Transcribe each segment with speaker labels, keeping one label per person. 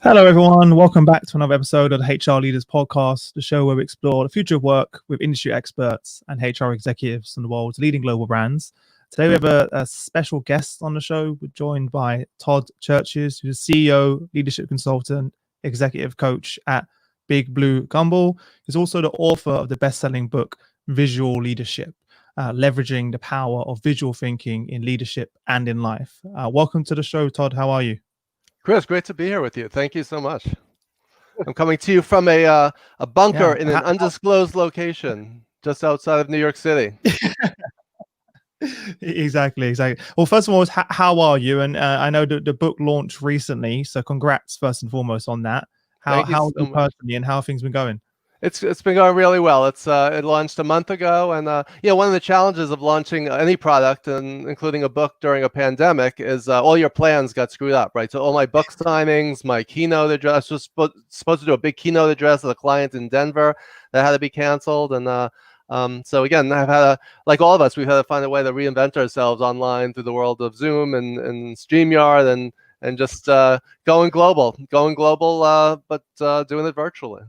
Speaker 1: Hello, everyone. Welcome back to another episode of the HR Leaders Podcast, the show where we explore the future of work with industry experts and HR executives from the world's leading global brands. Today, we have a special guest on the show. We're joined by Todd Cherches, who's a CEO, leadership consultant, executive coach at BigBlueGumball. He's also the author of the best-selling book, Visual Leadership, leveraging the power of visual thinking in leadership and in life. Welcome to the show, Todd. How are you?
Speaker 2: Chris, great to be here with you. Thank you so much. I'm coming to you from a bunker in an undisclosed location just outside of New York City.
Speaker 1: Exactly. Well, first of all, how are you? And I know that the book launched recently, so congrats first and foremost on that. How are you personally, and how have things been going?
Speaker 2: It's been going really well. It launched a month ago, and one of the challenges of launching any product, and including a book during a pandemic, is all your plans got screwed up, right? So all my book signings, my keynote address, was supposed to do a big keynote address at a client in Denver that had to be canceled, and so again, I've had like all of us, we've had to find a way to reinvent ourselves online through the world of Zoom and StreamYard and just going global, but doing it virtually.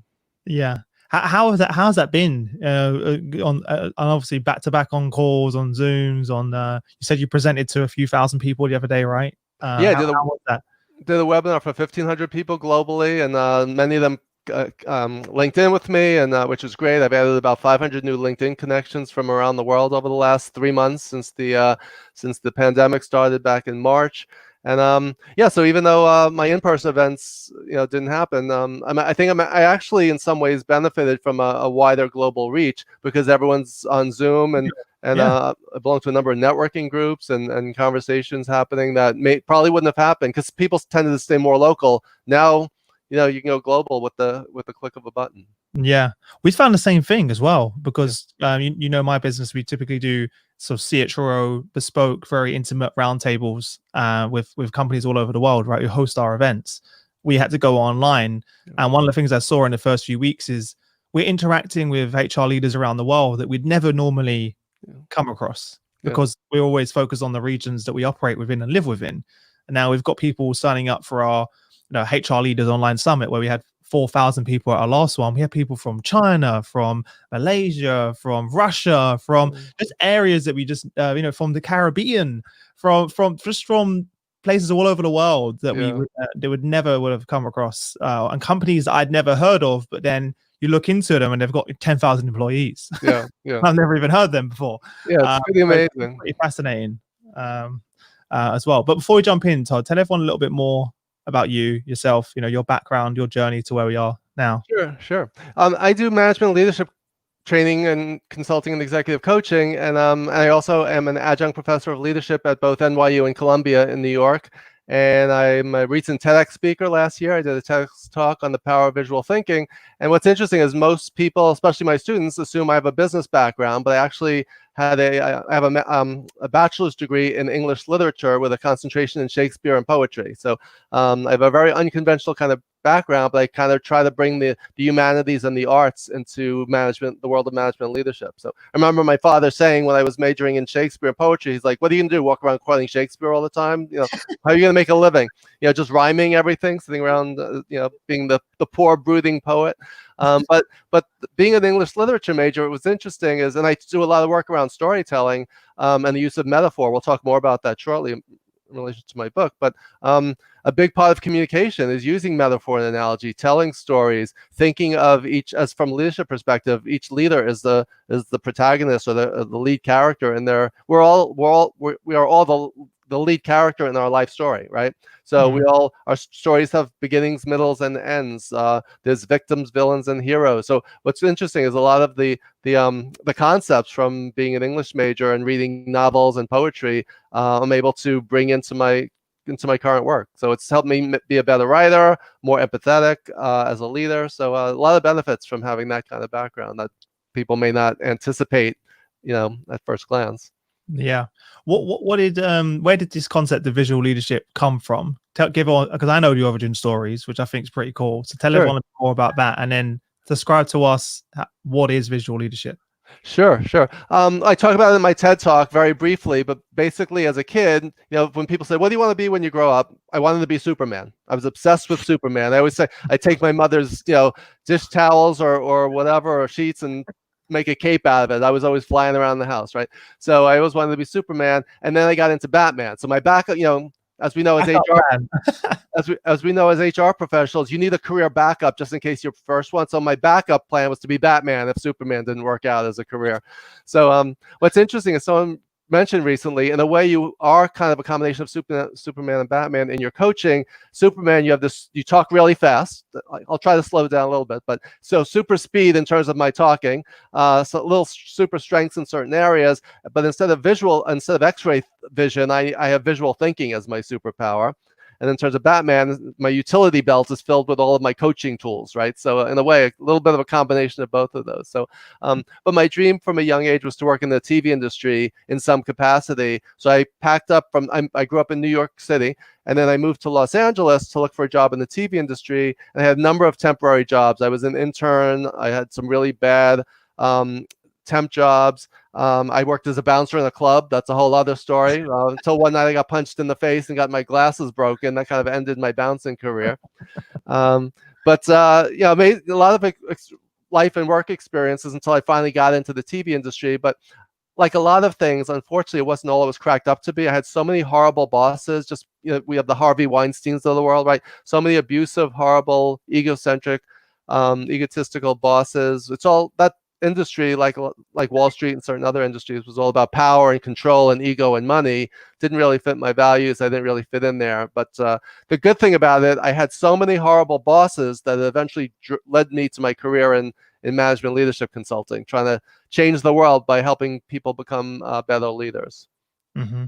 Speaker 1: Yeah. How's that been? On obviously back to back on calls, on Zooms, on you said you presented to a few thousand people the other day, right?
Speaker 2: Yeah,
Speaker 1: how was that?
Speaker 2: Did a webinar for 1,500 people globally, and many of them linked in with me, and which is great. I've added about 500 new LinkedIn connections from around the world over the last 3 months since the pandemic started back in March. And so even though my in-person events didn't happen, I actually in some ways benefited from a wider global reach because everyone's on Zoom, and I belong to a number of networking groups and conversations happening that probably wouldn't have happened because people tended to stay more local. Now you can go global with the click of a button.
Speaker 1: Yeah, we found the same thing as well because my business, we typically do sort of CHRO bespoke, very intimate roundtables with companies all over the world, right? Who host our events. We had to go online, and one of the things I saw in the first few weeks is we're interacting with HR leaders around the world that we'd never normally come across because we're always focused on the regions that we operate within and live within. And now we've got people signing up for our HR Leaders Online Summit, where we had 4,000 people at our last one. We had people from China, from Malaysia, from Russia, from just areas that we just, from the Caribbean, from places all over the world that they would never have come across, and companies that I'd never heard of. But then you look into them and they've got 10,000 employees.
Speaker 2: Yeah.
Speaker 1: I've never even heard them before.
Speaker 2: Yeah, it's pretty amazing.
Speaker 1: Pretty fascinating as well. But before we jump in, Todd, tell everyone a little bit more about yourself, your background, your journey to where we are now.
Speaker 2: Sure. I do management leadership training and consulting and executive coaching, and I also am an adjunct professor of leadership at both NYU and Columbia in New York. And I'm a recent TEDx speaker. Last year, I did a TEDx talk on the power of visual thinking. And what's interesting is most people, especially my students, assume I have a business background, but I actually I have a bachelor's degree in English literature with a concentration in Shakespeare and poetry. So I have a very unconventional kind of background, but I kind of try to bring the humanities and the arts into management, the world of management and leadership. So I remember my father saying when I was majoring in Shakespeare and poetry, he's like, "What are you gonna do? Walk around quoting Shakespeare all the time? How are you gonna make a living? Just rhyming everything, sitting around, being the poor brooding poet." But being an English literature major, it was interesting and I do a lot of work around storytelling and the use of metaphor. We'll talk more about that shortly in relation to my book. But a big part of communication is using metaphor and analogy, telling stories, thinking of each, as from leadership perspective, each leader is the protagonist or the lead character, and we are all the lead character in our life story, right? So our stories have beginnings, middles, and ends. There's victims, villains, and heroes. So what's interesting is a lot of the concepts from being an English major and reading novels and poetry, I'm able to bring into my current work. So it's helped me be a better writer, more empathetic as a leader. So a lot of benefits from having that kind of background that people may not anticipate, at first glance.
Speaker 1: Yeah. Where did this concept of visual leadership come from? Because I know the origin stories, which I think is pretty cool. So tell everyone a bit more about that, and then describe to us what is visual leadership.
Speaker 2: Sure, sure. I talk about it in my TED talk very briefly, but basically, as a kid, when people say, "What do you want to be when you grow up?" I wanted to be Superman. I was obsessed with Superman. I always say I take my mother's, dish towels or whatever or sheets and make a cape out of it. I was always flying around the house, right? So I always wanted to be Superman, and then I got into Batman. So my backup, as we know as
Speaker 1: Backup
Speaker 2: HR
Speaker 1: plan.
Speaker 2: as we know as HR professionals, you need a career backup just in case your first one. So my backup plan was to be Batman if Superman didn't work out as a career. So what's interesting is someone mentioned recently, in a way, you are kind of a combination of Superman and Batman in your coaching. Superman, you talk really fast. I'll try to slow down a little bit, but so super speed in terms of my talking, so a little super strengths in certain areas, but instead of X-ray vision, I have visual thinking as my superpower. And in terms of Batman, my utility belt is filled with all of my coaching tools, right? So in a way, a little bit of a combination of both of those. So, but my dream from a young age was to work in the TV industry in some capacity. So I packed up I grew up in New York City, and then I moved to Los Angeles to look for a job in the TV industry. And I had a number of temporary jobs. I was an intern. I had some really bad temp jobs. I worked as a bouncer in a club. That's a whole other story. Until one night I got punched in the face and got my glasses broken. That kind of ended my bouncing career. But I made a lot of life and work experiences until I finally got into the TV industry. But like a lot of things, unfortunately, it wasn't all it was cracked up to be. I had so many horrible bosses. Just we have the Harvey Weinsteins of the world, right? So many abusive, horrible, egocentric, egotistical bosses. It's all that industry, like Wall Street and certain other industries, was all about power and control and ego and money. Didn't really fit my values. I didn't really fit in there. But the good thing about it, I had so many horrible bosses that it eventually led me to my career in management leadership consulting, trying to change the world by helping people become better leaders.
Speaker 1: Mm-hmm.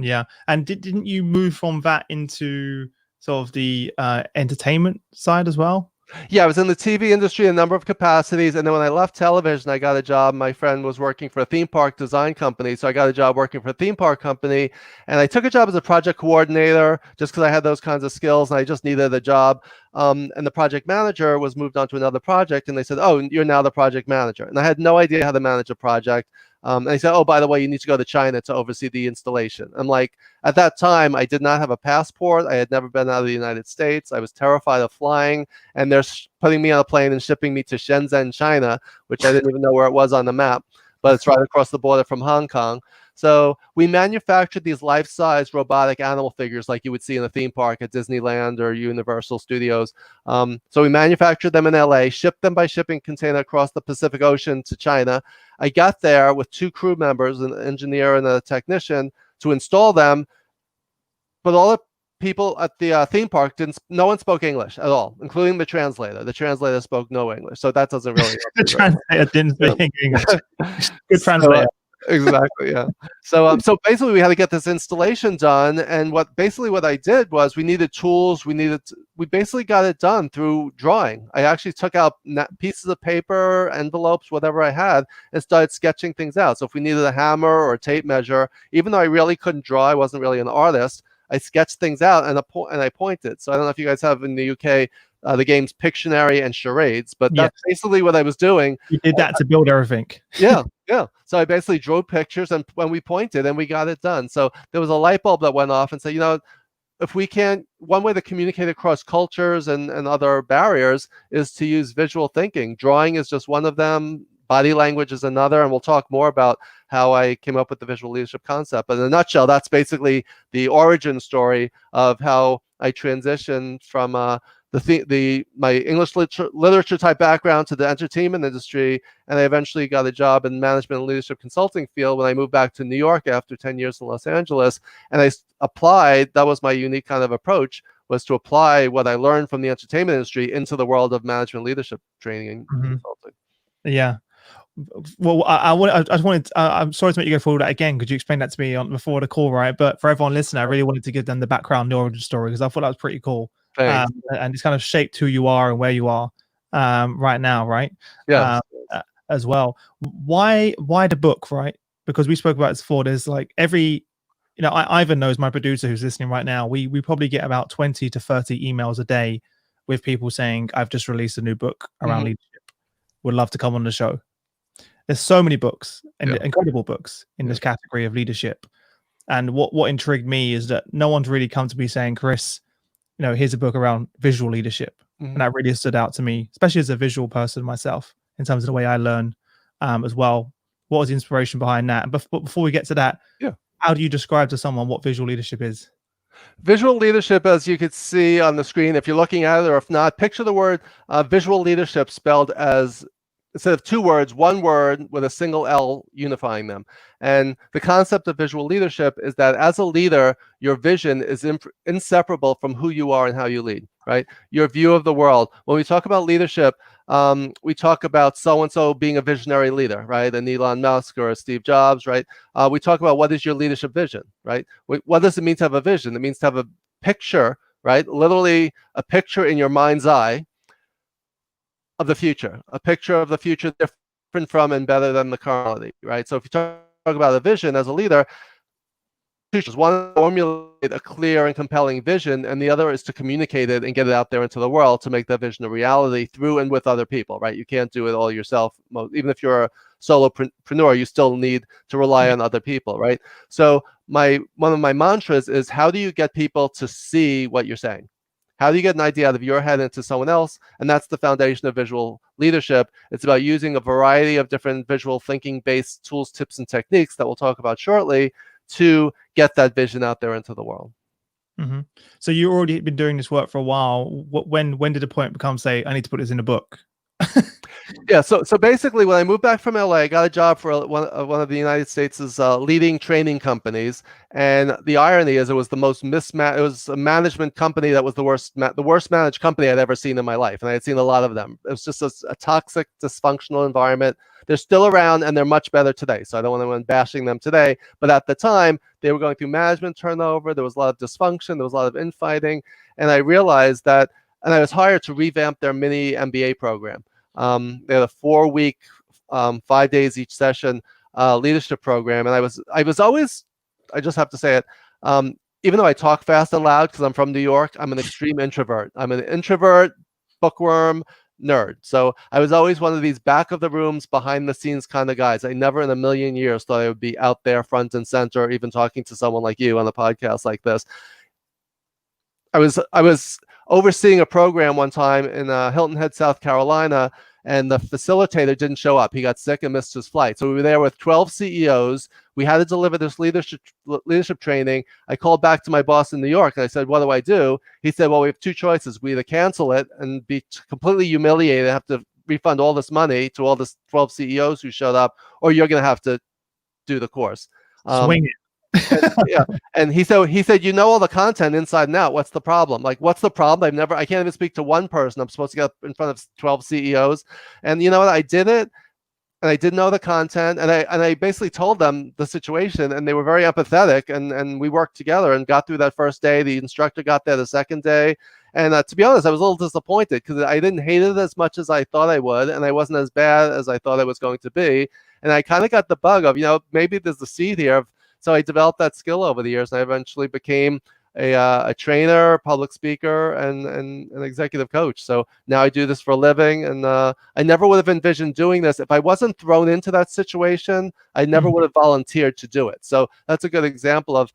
Speaker 1: Yeah. And didn't you move from that into sort of the entertainment side as well?
Speaker 2: Yeah, I was in the TV industry in a number of capacities. And then when I left television, I got a job. My friend was working for a theme park design company. So I got a job working for a theme park company. And I took a job as a project coordinator just because I had those kinds of skills and I just needed a job. And the project manager was moved on to another project. And they said, "Oh, you're now the project manager." And I had no idea how to manage a project. And they said, "Oh, by the way, you need to go to China to oversee the installation." I'm like, at that time, I did not have a passport. I had never been out of the United States. I was terrified of flying. And they're putting me on a plane and shipping me to Shenzhen, China, which I didn't even know where it was on the map, but it's right across the border from Hong Kong. So we manufactured these life-size robotic animal figures like you would see in a theme park at Disneyland or Universal Studios. So we manufactured them in LA, shipped them by shipping container across the Pacific Ocean to China. I got there with 2 crew members, an engineer and a technician, to install them. But all the people at the theme park no one spoke English at all, including the translator. The translator spoke no English, so that doesn't really help.
Speaker 1: The translator didn't speak English. Good translator.
Speaker 2: Exactly, yeah. So basically we had to get this installation done, and what I did was we needed tools. We basically got it done through drawing. I actually took out pieces of paper, envelopes, whatever I had, and started sketching things out. So if we needed a hammer or a tape measure, even though I really couldn't draw, I wasn't really an artist, I sketched things out and I pointed. So I don't know if you guys have in the UK the games Pictionary and Charades, but that's basically what I was doing.
Speaker 1: You did that to build everything.
Speaker 2: Yeah. So I basically drew pictures, and when we pointed, and we got it done. So there was a light bulb that went off and said, if we can't, one way to communicate across cultures and other barriers is to use visual thinking. Drawing is just one of them. Body language is another, and we'll talk more about how I came up with the visual leadership concept. But in a nutshell, that's basically the origin story of how I transitioned from my English literature type background to the entertainment industry, and I eventually got a job in management and leadership consulting field when I moved back to New York after 10 years in Los Angeles. And I applied, that was my unique kind of approach, was to apply what I learned from the entertainment industry into the world of management leadership training and consulting.
Speaker 1: Yeah. Well, I'm sorry to make you go forward that again. Could you explain that to me before the call, right? But for everyone listening, I really wanted to give them the background, the origin story, because I thought that was pretty cool. And it's kind of shaped who you are and where you are right now, right?
Speaker 2: Yeah.
Speaker 1: As well. Why the book, right? Because we spoke about this before. There's like Ivan knows, my producer who's listening right now. We probably get about 20 to 30 emails a day with people saying, "I've just released a new book around leadership. Would love to come on the show." there's so many books and
Speaker 2: Yeah.
Speaker 1: incredible books in this category of leadership. And what intrigued me is that no one's really come to me saying, Chris, here's a book around visual leadership. And that really stood out to me, especially as a visual person myself, in terms of the way I learn as well. What was the inspiration behind that? And before we get to that, how do you describe to someone what visual leadership is?
Speaker 2: Visual leadership, as you could see on the screen, if you're looking at it, or if not, picture the word visual leadership spelled as, instead of two words, one word with a single L unifying them. And the concept of visual leadership is that as a leader, your vision is inseparable from who you are and how you lead, right? Your view of the world. When we talk about leadership, we talk about so-and-so being a visionary leader, right? An Elon Musk or a Steve Jobs, right? We talk about what is your leadership vision, right? What does it mean to have a vision? It means to have a picture, right? Literally a picture in your mind's eye of the future, a picture of the future different from and better than the current, right? So if you talk about a vision as a leader, one, formulate a clear and compelling vision, and the other is to communicate it and get it out there into the world to make that vision a reality through and with other people, right? You can't do it all yourself. Even if you're a solopreneur, you still need to rely on other people, right? So one of my mantras is, how do you get people to see what you're saying? How do you get an idea out of your head into someone else? And that's the foundation of visual leadership. It's about using a variety of different visual thinking-based tools, tips, and techniques that we'll talk about shortly to get that vision out there into the world.
Speaker 1: So you already been doing this work for a while. When did the point become, say, I need to put this in a book?
Speaker 2: Yeah, so basically, when I moved back from LA, I got a job for one of the United States' leading training companies, and the irony is, it was the most mismatched. It was a management company that was the worst managed company I'd ever seen in my life, and I had seen a lot of them. It was just a toxic, dysfunctional environment. They're still around, and they're much better today. So I don't want anyone bashing them today, but at the time, they were going through management turnover. There was a lot of dysfunction. There was a lot of infighting, and I realized that. And I was hired to revamp their mini MBA program. They had a 4-week, 5 days each session leadership program, and I was always, I just have to say it, even though I talk fast and loud because I'm from New York, I'm an extreme introvert. I'm an introvert, bookworm, nerd. So I was always one of these back of the rooms, behind the scenes kind of guys. I never in a million years thought I would be out there front and center, even talking to someone like you on a podcast like this. I was overseeing a program one time in Hilton Head, South Carolina, and the facilitator didn't show up. He got sick and missed his flight. So we were there with 12 CEOs. We had to deliver this leadership training. I called back to my boss in New York, and I said, what do I do? He said, well, we have two choices. We either cancel it and be completely humiliated, have to refund all this money to all the 12 CEOs who showed up, or you're going to have to do the course.
Speaker 1: Swing it.
Speaker 2: And he said, you know all the content inside and out. What's the problem? Like, what's the problem? I can't even speak to one person. I'm supposed to get up in front of 12 CEOs. And you know what? I did it, and I didn't know the content, and I basically told them the situation, and they were very empathetic, and we worked together and got through that first day. The instructor got there the second day. And to be honest, I was a little disappointed because I didn't hate it as much as I thought I would, and I wasn't as bad as I thought I was going to be. And I kind of got the bug of, maybe there's a seed here. So I developed that skill over the years, and I eventually became a trainer, public speaker, and an executive coach. So now I do this for a living, and I never would have envisioned doing this. If I wasn't thrown into that situation, I never would have volunteered to do it. So that's a good example of,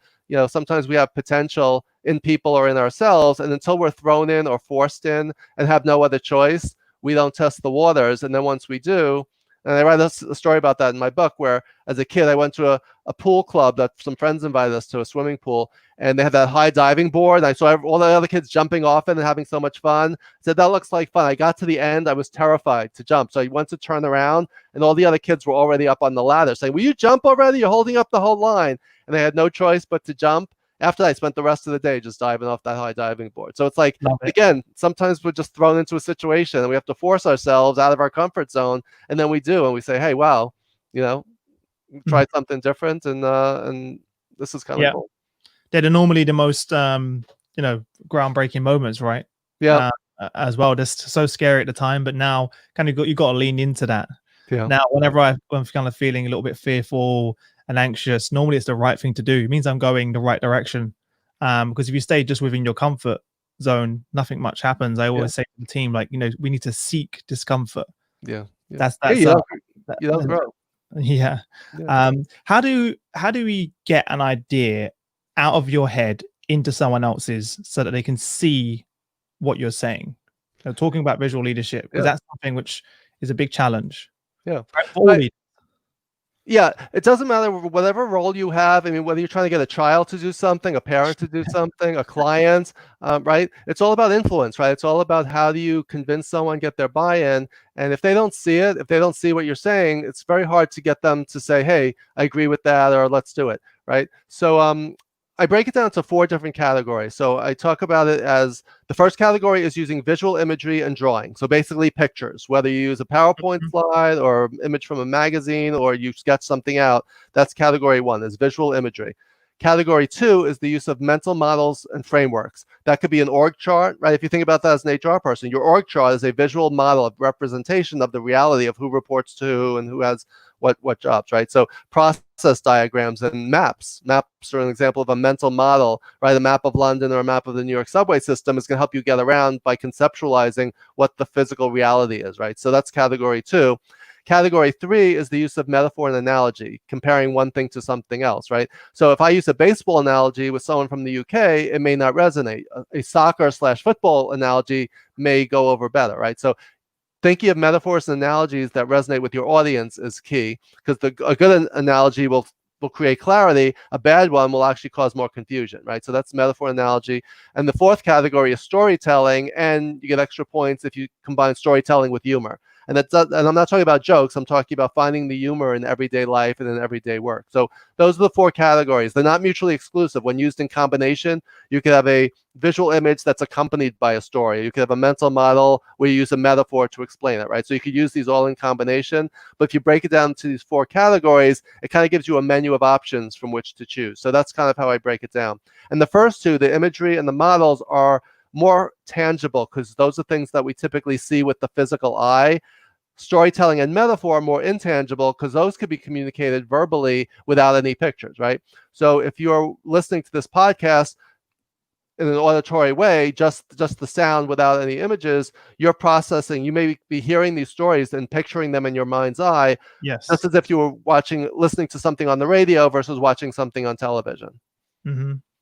Speaker 2: sometimes we have potential in people or in ourselves, and until we're thrown in or forced in and have no other choice, we don't test the waters. And then once we do, and I write a story about that in my book, where as a kid, I went to a pool club that some friends invited us to, a swimming pool, and they had that high diving board. And I saw all the other kids jumping off it and having so much fun. I said, that looks like fun. I got to the end. I was terrified to jump. So I went to turn around, and all the other kids were already up on the ladder saying, will you jump already? You're holding up the whole line. And they had no choice but to jump. After that, I spent the rest of the day just diving off that high diving board. So it's like, again, sometimes we're just thrown into a situation and we have to force ourselves out of our comfort zone. And then we do, and we say, hey, wow, try something different. And this is kind of cool.
Speaker 1: They're normally the most, groundbreaking moments, right?
Speaker 2: Yeah.
Speaker 1: As well, just so scary at the time, but now kind of you got to lean into that.
Speaker 2: Yeah.
Speaker 1: Now, whenever I'm kind of feeling a little bit fearful and anxious, normally it's the right thing to do. It means I'm going the right direction. Because if you stay just within your comfort zone, nothing much happens. I always say to the team, we need to seek discomfort.
Speaker 2: Yeah.
Speaker 1: That's
Speaker 2: you don't grow.
Speaker 1: Yeah.
Speaker 2: Yeah.
Speaker 1: How do we get an idea out of your head into someone else's so that they can see what you're saying? Talking about visual leadership, because
Speaker 2: Yeah.
Speaker 1: that's something which is a big challenge.
Speaker 2: Yeah.
Speaker 1: Right, for all
Speaker 2: I,
Speaker 1: leaders.
Speaker 2: Yeah, it doesn't matter whatever role you have. I mean, whether you're trying to get a child to do something, a parent to do something, a client, right? It's all about influence, right? It's all about how do you convince someone, get their buy-in. And if they don't see it, if they don't see what you're saying, it's very hard to get them to say, hey, I agree with that, or let's do it, right? So I break it down to 4 different categories. So I talk about it as the first category is using visual imagery and drawing. So basically pictures, whether you use a PowerPoint slide or image from a magazine or you sketch something out, that's category 1 is visual imagery. Category 2 is the use of mental models and frameworks. That could be an org chart, right? If you think about that as an HR person, your org chart is a visual model of representation of the reality of who reports to who and who has what jobs, right? So process diagrams and maps. Maps are an example of a mental model, right? A map of London or a map of the New York subway system is going to help you get around by conceptualizing what the physical reality is, right? So that's category 2. Category 3 is the use of metaphor and analogy, comparing one thing to something else, right? So if I use a baseball analogy with someone from the UK, it may not resonate. A soccer/football analogy may go over better, right? So thinking of metaphors and analogies that resonate with your audience is key, because a good analogy will create clarity. A bad one will actually cause more confusion, right? So that's metaphor analogy. And the 4th category is storytelling, and you get extra points if you combine storytelling with humor. And I'm not talking about jokes. I'm talking about finding the humor in everyday life and in everyday work. So those are the 4 categories. They're not mutually exclusive. When used in combination, you could have a visual image that's accompanied by a story. You could have a mental model where you use a metaphor to explain it, right? So you could use these all in combination. But if you break it down to these 4 categories, it kind of gives you a menu of options from which to choose. So that's kind of how I break it down. And the first 2, the imagery and the models, are more tangible because those are things that we typically see with the physical eye. Storytelling and metaphor are more intangible because those could be communicated verbally without any pictures, right? So if you're listening to this podcast in an auditory way, just the sound without any images, you're processing, you may be hearing these stories and picturing them in your mind's eye,
Speaker 1: Yes.
Speaker 2: just as if you were listening to something on the radio versus watching something on television.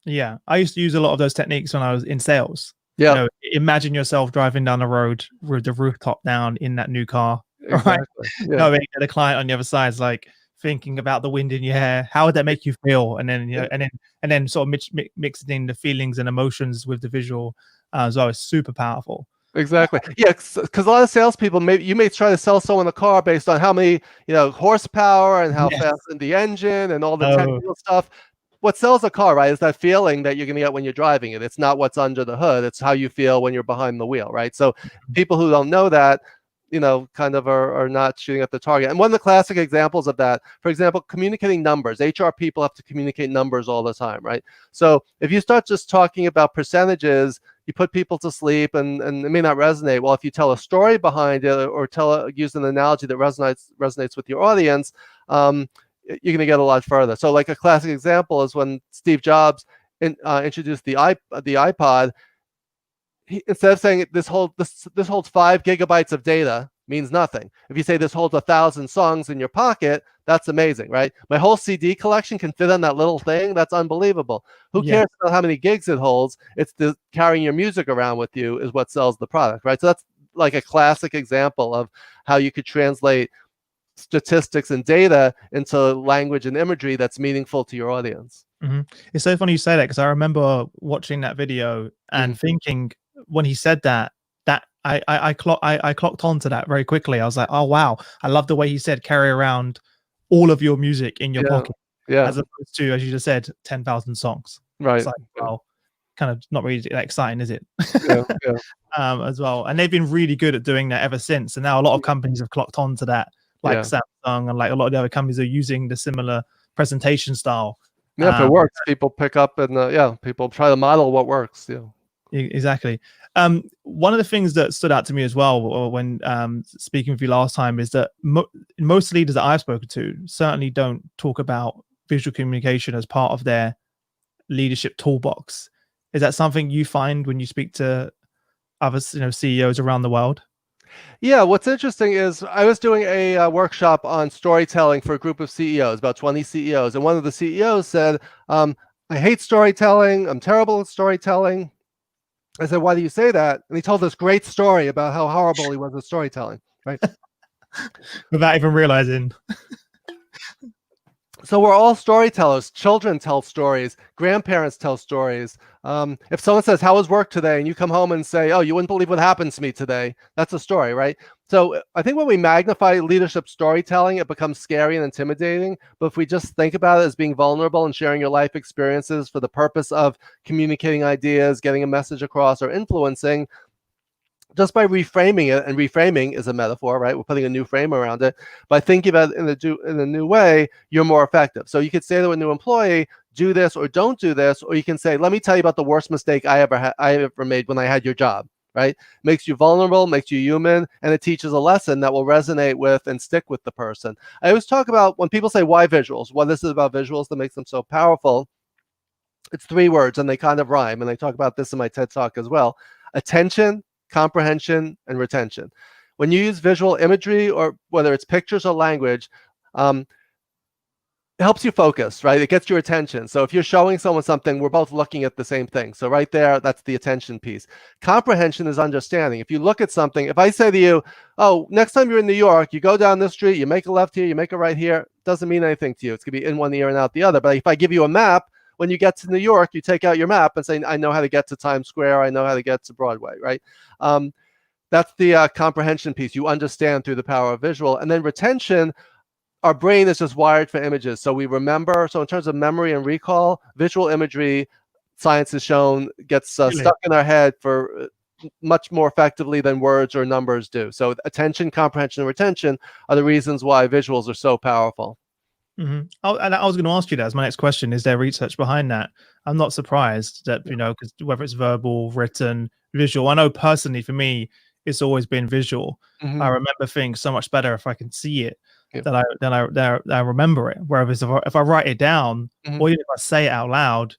Speaker 1: Yeah, I used to use a lot of those techniques when I was in sales.
Speaker 2: Yeah.
Speaker 1: Imagine yourself driving down the road with the rooftop down in that new car,
Speaker 2: Exactly.
Speaker 1: right?
Speaker 2: Yeah.
Speaker 1: Knowing that the client on the other side is like thinking about the wind in your hair. How would that make you feel? And then and then sort of mixing the feelings and emotions with the visual as well is super powerful.
Speaker 2: Exactly. Yeah, because a lot of salespeople, you may try to sell someone a car based on how many horsepower and how fast in the engine and all the technical stuff. What sells a car, right, is that feeling that you're going to get when you're driving it. It's not what's under the hood. It's how you feel when you're behind the wheel, right? So people who don't know that, kind of are not shooting at the target. And one of the classic examples of that, for example, communicating numbers. HR people have to communicate numbers all the time, right? So if you start just talking about percentages, you put people to sleep and it may not resonate. Well, if you tell a story behind it or use an analogy that resonates with your audience, you're going to get a lot further. So like a classic example is when Steve Jobs introduced the iPod. Instead of saying this holds 5 gigabytes of data, means nothing. If you say this holds 1,000 songs in your pocket, that's amazing, right? My whole CD collection can fit on that little thing. That's unbelievable. Who cares about how many gigs it holds? It's the carrying your music around with you is what sells the product, right? So that's like a classic example of how you could translate statistics and data into language and imagery that's meaningful to your audience.
Speaker 1: It's so funny you say that because I remember watching that video and thinking when he said that I clocked onto that very quickly. I was like, oh wow, I love the way he said carry around all of your music in your pocket, as opposed to, as you just said, 10,000 songs.
Speaker 2: Right.
Speaker 1: It's like, well, kind of not really that exciting, is it?
Speaker 2: Yeah.
Speaker 1: As well, and they've been really good at doing that ever since. And now a lot of companies have clocked on to that, like Samsung and like a lot of the other companies are using the similar presentation style.
Speaker 2: Yeah, if it works, people pick up and people try to model what works. Yeah.
Speaker 1: Exactly. One of the things that stood out to me as well when speaking with you last time is that most leaders that I've spoken to certainly don't talk about visual communication as part of their leadership toolbox. Is that something you find when you speak to other CEOs around the world?
Speaker 2: Yeah, what's interesting is I was doing a workshop on storytelling for a group of CEOs, about 20 CEOs, and one of the CEOs said, I hate storytelling. I'm terrible at storytelling. I said, why do you say that? And he told this great story about how horrible he was at storytelling, right?
Speaker 1: Without even realizing.
Speaker 2: So we're all storytellers. Children tell stories. Grandparents tell stories. If someone says, how was work today? And you come home and say, oh, you wouldn't believe what happened to me today. That's a story, right? So I think when we magnify leadership storytelling, it becomes scary and intimidating. But if we just think about it as being vulnerable and sharing your life experiences for the purpose of communicating ideas, getting a message across, or influencing, just by reframing it, and reframing is a metaphor, right? We're putting a new frame around it. By thinking about it in a new way, you're more effective. So you could say to a new employee, do this or don't do this, or you can say, let me tell you about the worst mistake I ever made when I had your job, right? Makes you vulnerable, makes you human, and it teaches a lesson that will resonate with and stick with the person. I always talk about when people say, why visuals? What is it about visuals that makes them so powerful? It's 3 words and they kind of rhyme. And I talk about this in my TED Talk as well. Attention, comprehension, and retention. When you use visual imagery, or whether it's pictures or language, it helps you focus, right? It gets your attention. So if you're showing someone something, we're both looking at the same thing. So right there, that's the attention piece. Comprehension is understanding. If you look at something, if I say to you, oh, next time you're in New York, you go down this street, you make a left here, you make a right here, doesn't mean anything to you. It's going to be in one ear and out the other. But if I give you a map, when you get to New York, you take out your map and say, I know how to get to Times Square. I know how to get to Broadway, right? That's the comprehension piece. You understand through the power of visual. And then retention, our brain is just wired for images. So we remember. So in terms of memory and recall, visual imagery, science has shown, gets stuck in our head for much more effectively than words or numbers do. So attention, comprehension, and retention are the reasons why visuals are so powerful.
Speaker 1: And I was going to ask you that as my next question. Is there research behind that? I'm not surprised that, because whether it's verbal, written, visual, I know personally for me, it's always been visual. I remember things so much better if I can see it than I remember it. Whereas if I write it down, or even if I say it out loud,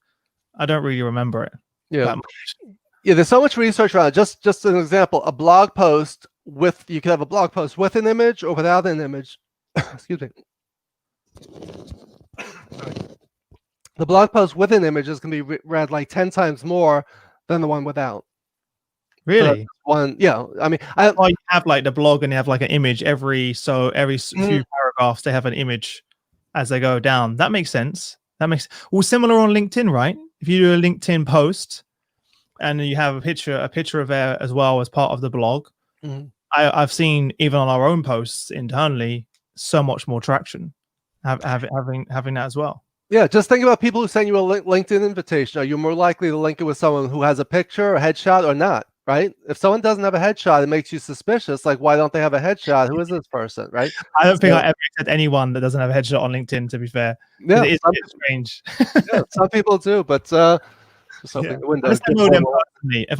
Speaker 1: I don't really remember it that much.
Speaker 2: Yeah, there's so much research around it. Just an example, a blog post you could have a blog post with an image or without an image. Excuse me. The blog post with an image is going to be read like 10 times more than the one without.
Speaker 1: Really?
Speaker 2: One, yeah. I mean,
Speaker 1: you have like the blog and you have like an image every few paragraphs. They have an image as they go down. That makes sense. Similar on LinkedIn, right? If you do a LinkedIn post and you have a picture of it as well as part of the blog, I've seen even on our own posts internally so much more traction. Having that as well.
Speaker 2: Yeah, just think about people who send you a LinkedIn invitation. Are you more likely to link it with someone who has a picture, a headshot, or not? Right? If someone doesn't have a headshot, it makes you suspicious. Like, why don't they have a headshot? Who is this person? Right?
Speaker 1: I don't think I ever accept anyone that doesn't have a headshot on LinkedIn. To be fair,
Speaker 2: yeah,
Speaker 1: it's strange.
Speaker 2: Yeah, some people do, but
Speaker 1: if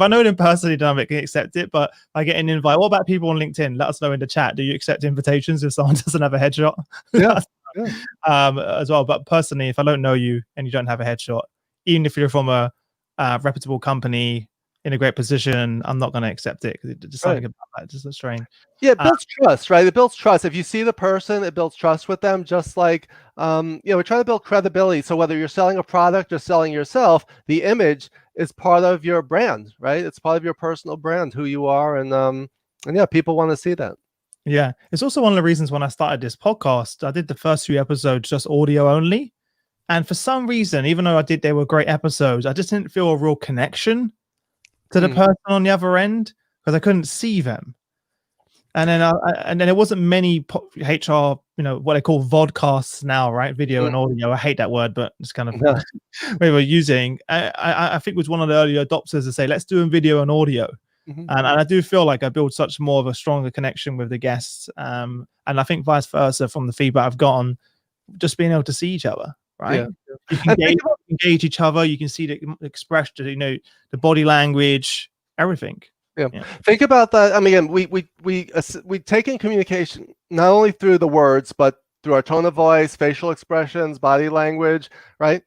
Speaker 1: I know them personally, then I can accept it. But I get an invite. What about people on LinkedIn? Let us know in the chat. Do you accept invitations if someone doesn't have a headshot?
Speaker 2: Yeah.
Speaker 1: As well. But personally, if I don't know you and you don't have a headshot, even if you're from a reputable company in a great position, I'm not going to accept it because just something about that just strange.
Speaker 2: Yeah, it builds trust, right? It builds trust. If you see the person, it builds trust with them. Just like we're trying to build credibility. So whether you're selling a product or selling yourself, the image is part of your brand, right? It's part of your personal brand, who you are, and yeah, people want to see that.
Speaker 1: Yeah, it's also one of the reasons when I started this podcast, I did the first few episodes just audio only. And for some reason, even though they were great episodes, I just didn't feel a real connection to the person on the other end because I couldn't see them. And then there wasn't many HR, what they call vodcasts now, right? Video and audio. I hate that word, but it's kind of we were using. I think was one of the early adopters to say, let's do a video and audio. And I do feel like I build such more of a stronger connection with the guests. And I think vice versa from the feedback I've gotten, just being able to see each other, right? Yeah. You can engage each other. You can see the expression, the body language, everything.
Speaker 2: Yeah. Think about that. I mean, we take in communication not only through the words, but through our tone of voice, facial expressions, body language, right?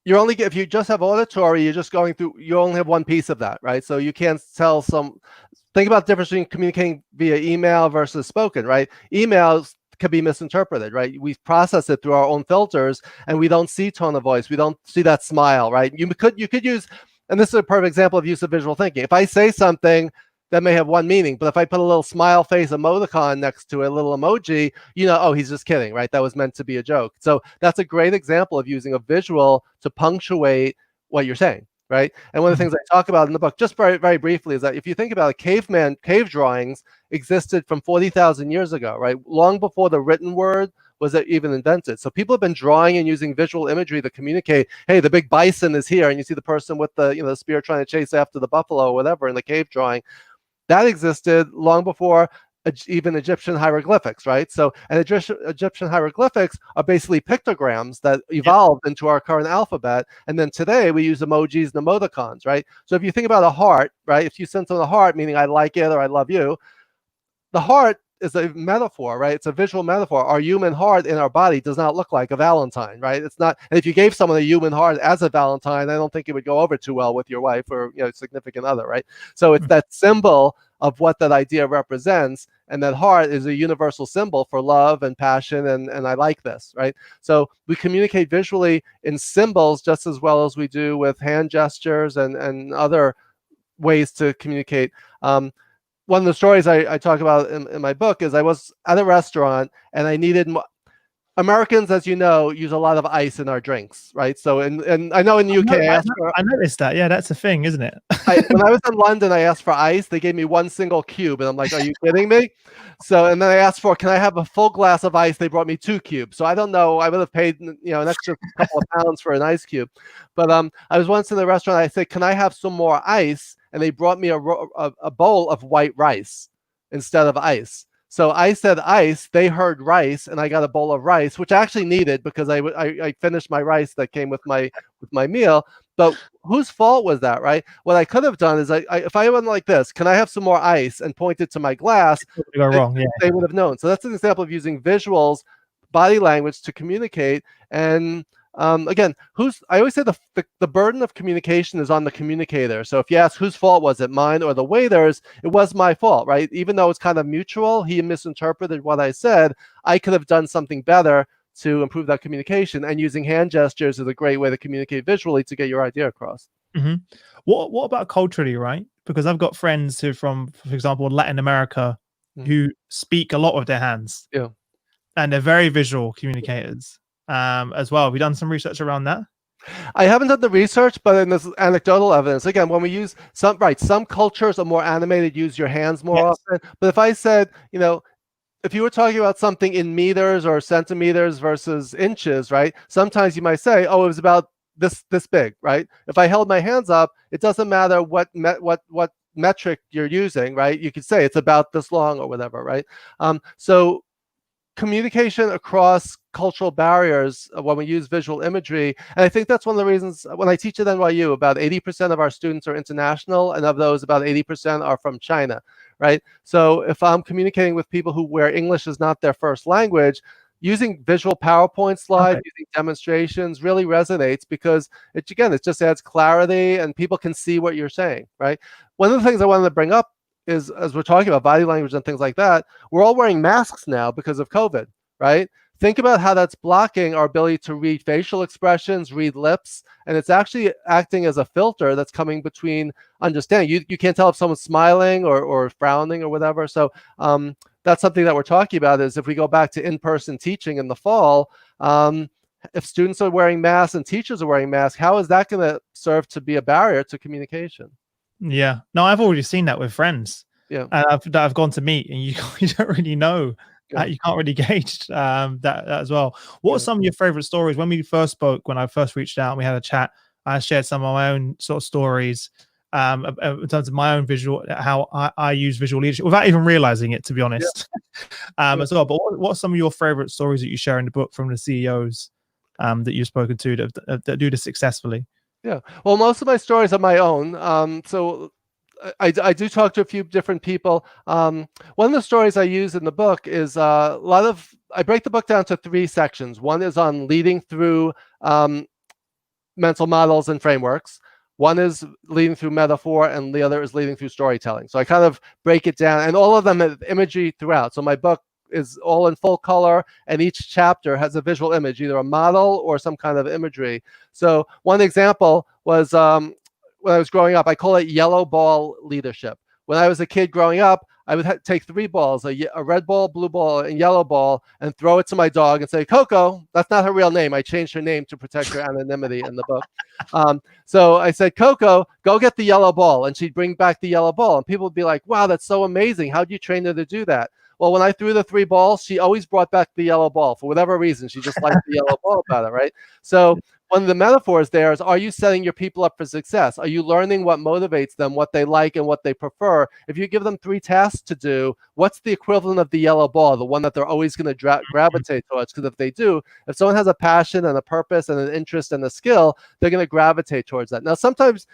Speaker 2: If you just have auditory, you're just going through, you only have one piece of that, right? So you can't tell think about the difference between communicating via email versus spoken, right? Emails can be misinterpreted, right? We process it through our own filters, and we don't see tone of voice. We don't see that smile, right? You could use, and this is a perfect example of use of visual thinking. If I say something that may have one meaning, but if I put a little smile face emoticon next to it, a little emoji, oh, he's just kidding, right? That was meant to be a joke. So that's a great example of using a visual to punctuate what you're saying, right? And one of the things I talk about in the book, just very, very briefly, is that if you think about it, cave drawings existed from 40,000 years ago, right? Long before the written word was even invented. So people have been drawing and using visual imagery to communicate, hey, the big bison is here, and you see the person with the, the spear trying to chase after the buffalo or whatever in the cave drawing. That existed long before even Egyptian hieroglyphics, right? So, and Egyptian hieroglyphics are basically pictograms that evolved into our current alphabet. And then today we use emojis and emoticons, right? So if you think about a heart, right? If you send someone a heart, meaning I like it or I love you, the heart is a metaphor, right? It's a visual metaphor. Our human heart in our body does not look like a Valentine, right? It's not. And if you gave someone a human heart as a Valentine, I don't think it would go over too well with your wife or significant other, right? So it's that symbol of what that idea represents, and that heart is a universal symbol for love and passion, and I like this, right? So we communicate visually in symbols just as well as we do with hand gestures and other ways to communicate. One of the stories I talk about in my book is I was at a restaurant and I needed Americans, as you know, use a lot of ice in our drinks, right? So, and I know in the UK,
Speaker 1: I noticed that. Yeah, that's a thing, isn't it?
Speaker 2: When I was in London, I asked for ice. They gave me one single cube, and I'm like, "Are you kidding me?" So, and then I asked for, "Can I have a full glass of ice?" They brought me 2 cubes. So I don't know. I would have paid, an extra couple of pounds for an ice cube. But I was once in the restaurant. I said, "Can I have some more ice?" And they brought me a bowl of white rice instead of ice. So I said ice, they heard rice, and I got a bowl of rice, which I actually needed because I finished my rice that came with my meal. But whose fault was that, right? What I could have done is if I went like this, "Can I have some more ice?" and pointed to my glass, they would have known. So that's an example of using visuals, body language to communicate. And again, I always say the burden of communication is on the communicator. So if you ask whose fault was it, mine or the waiter's, it was my fault, right? Even though it's kind of mutual, he misinterpreted what I said. I could have done something better to improve that communication, and using hand gestures is a great way to communicate visually to get your idea across.
Speaker 1: What about culturally, right? Because I've got friends who from, for example, Latin America, who speak a lot with their hands.
Speaker 2: Yeah.
Speaker 1: And they're very visual communicators. As well. Have you done some research around that?
Speaker 2: I haven't done the research, but in this anecdotal evidence, again, when we use some cultures are more animated, use your hands more often. But if I said, if you were talking about something in meters or centimeters versus inches, right? Sometimes you might say, oh, it was about this big, right? If I held my hands up, it doesn't matter what metric you're using, right? You could say it's about this long or whatever, right? So communication across cultural barriers when we use visual imagery. And I think that's one of the reasons when I teach at NYU, about 80% of our students are international, and of those, about 80% are from China, right? So if I'm communicating with people where English is not their first language, using visual PowerPoint slides, using demonstrations really resonates because it just adds clarity and people can see what you're saying, right? One of the things I wanted to bring up is, as we're talking about body language and things like that, we're all wearing masks now because of COVID, right? Think about how that's blocking our ability to read facial expressions, read lips, and it's actually acting as a filter that's coming between understanding. You can't tell if someone's smiling or frowning or whatever. So that's something that we're talking about, is if we go back to in-person teaching in the fall, if students are wearing masks and teachers are wearing masks, how is that going to serve to be a barrier to communication?
Speaker 1: Yeah, no, I've already seen that with friends.
Speaker 2: Yeah,
Speaker 1: and I've gone to meet, and you don't really know. You can't really gauge that as well. What are some of your favorite stories? When we first spoke, when I first reached out and we had a chat, I shared some of my own sort of stories in terms of my own how I use visual leadership without even realizing it, to be honest. As well. But what are some of your favorite stories that you share in the book from the CEOs that you've spoken to that do this successfully?
Speaker 2: Yeah, well, most of my stories are my own. So I do talk to a few different people. One of the stories I use in the book is I break the book down to 3 sections. One is on leading through mental models and frameworks. One is leading through metaphor, and the other is leading through storytelling. So I kind of break it down, and all of them have imagery throughout. So my book is all in full color, and each chapter has a visual image, either a model or some kind of imagery. So one example was when I was growing up, I call it yellow ball leadership. When I was a kid growing up, I would take 3 balls, a red ball, blue ball, and yellow ball, and throw it to my dog and say, Coco, that's not her real name. I changed her name to protect her anonymity in the book. So I said, Coco, go get the yellow ball. And she'd bring back the yellow ball. And people would be like, wow, that's so amazing. How'd you train her to do that? Well, when I threw the 3 balls, she always brought back the yellow ball for whatever reason. She just liked the yellow ball better, right? So one of the metaphors there is, are you setting your people up for success? Are you learning what motivates them, what they like and what they prefer? If you give them 3 tasks to do, what's the equivalent of the yellow ball, the one that they're always going to gravitate towards? Because if they do, if someone has a passion and a purpose and an interest and a skill, they're going to gravitate towards that. Now, sometimes